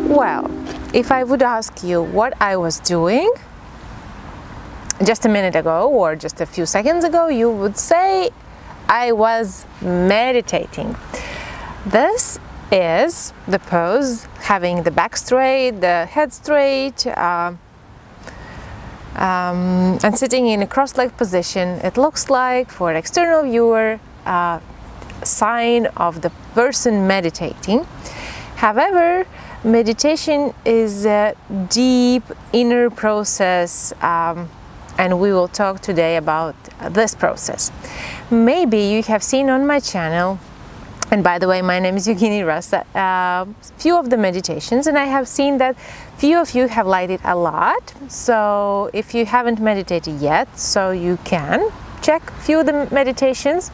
Well, if I would ask you what I was doing just a minute ago or just a few seconds ago, you would say I was meditating. This is the pose, having the back straight, the head straight, and sitting in a cross-legged position. It looks like, for an external viewer, a sign of the person meditating. However, meditation is a deep inner process, and we will talk today about this process. Maybe you have seen on my channel, and by the way, my name is Evgeny Rasta, few of the meditations, and I have seen that few of you have liked it a lot. So if you haven't meditated yet, so you can check few of the meditations.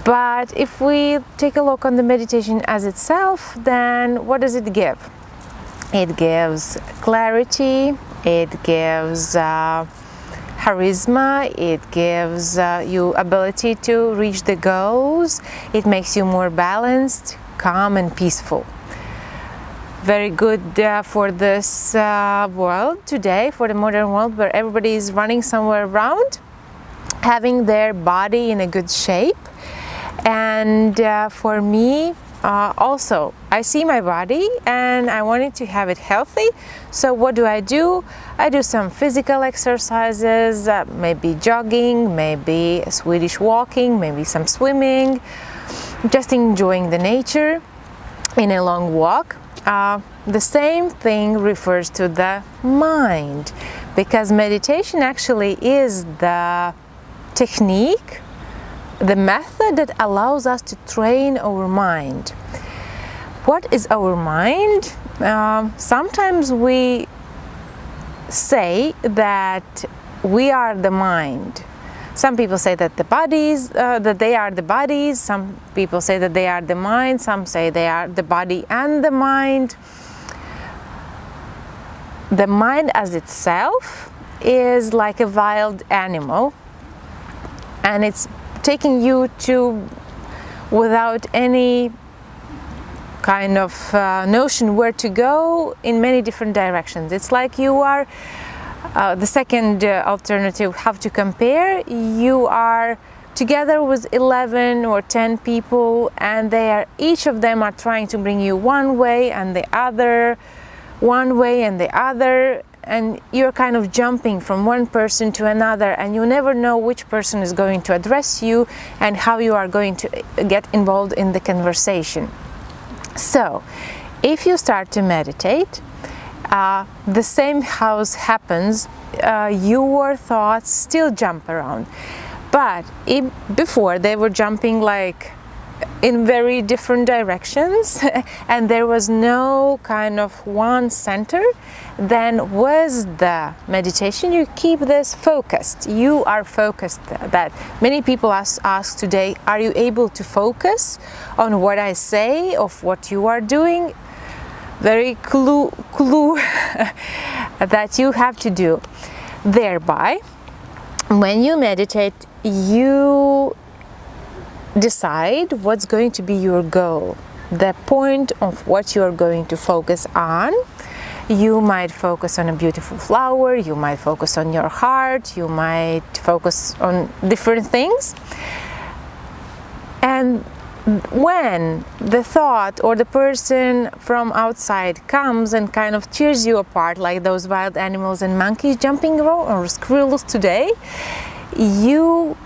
But if we take a look on the meditation as itself, then what does it give? It gives clarity, it gives charisma, it gives you ability to reach the goals, it makes you more balanced, calm and peaceful. Very good for this world today, for the modern world where everybody is running somewhere around, having their body in a good shape. And for me also, I see my body and I wanted to have it healthy. So what do? I do some physical exercises, maybe jogging, maybe Swedish walking, maybe some swimming, just enjoying the nature in a long walk. The same thing refers to the mind, because meditation actually is the technique, the method that allows us to train our mind. What is our mind? Sometimes we say that we are the mind. Some people say that that they are the bodies. Some people say that they are the mind. Some say they are the body and the mind. The mind as itself is like a wild animal, and it's taking you to, without any kind of notion where to go, in many different directions. It's like you are the second alternative, how to compare. You are together with 11 or 10 people, and each of them are trying to bring you one way and the other, and you're kind of jumping from one person to another, and you never know which person is going to address you and how you are going to get involved in the conversation. So if you start to meditate, the same house happens. Your thoughts still jump around, but before they were jumping like in very different directions and there was no kind of one center. Then with the meditation you keep this focused. You are focused. That many people ask today, are you able to focus on what I say, of what you are doing? Very clue that you have to do. Thereby, when you meditate, you decide what's going to be your goal, the point of what you are going to focus on. You might focus on a beautiful flower, you might focus on your heart, you might focus on different things. And when the thought or the person from outside comes and kind of tears you apart, like those wild animals and monkeys jumping around, or squirrels today, you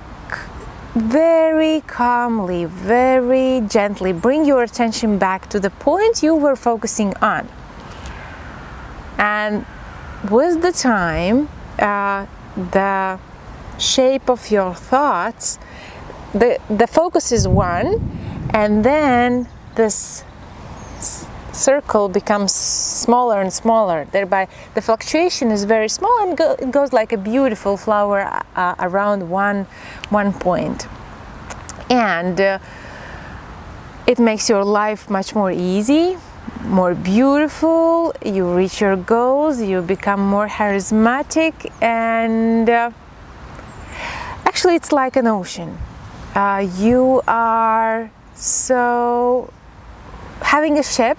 very calmly, very gently bring your attention back to the point you were focusing on. And with the time, the shape of your thoughts, the focus is one, and then this circle becomes smaller and smaller. Thereby, the fluctuation is very small, and it goes like a beautiful flower around one point. And it makes your life much more easy, more beautiful. You reach your goals, you become more charismatic, and actually it's like an ocean. You are so having a ship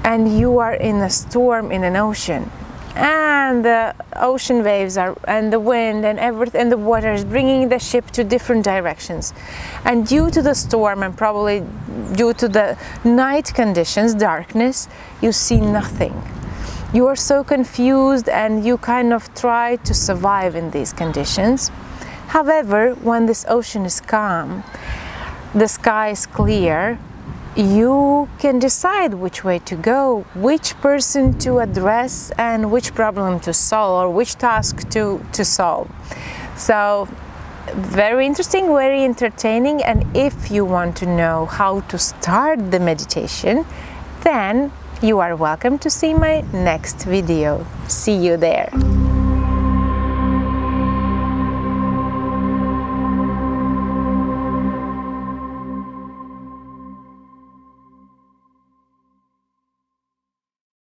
and you are in a storm in an ocean, and the ocean waves are, and the wind and everything, and the water is bringing the ship to different directions, and due to the storm and probably due to the night conditions, darkness, you see nothing. You are so confused and you kind of try to survive in these conditions. However, when this ocean is calm, the sky is clear, you can decide which way to go, which person to address, and which problem to solve, or which task to solve. So very interesting, very entertaining, and if you want to know how to start the meditation, then you are welcome to see my next video. See you there.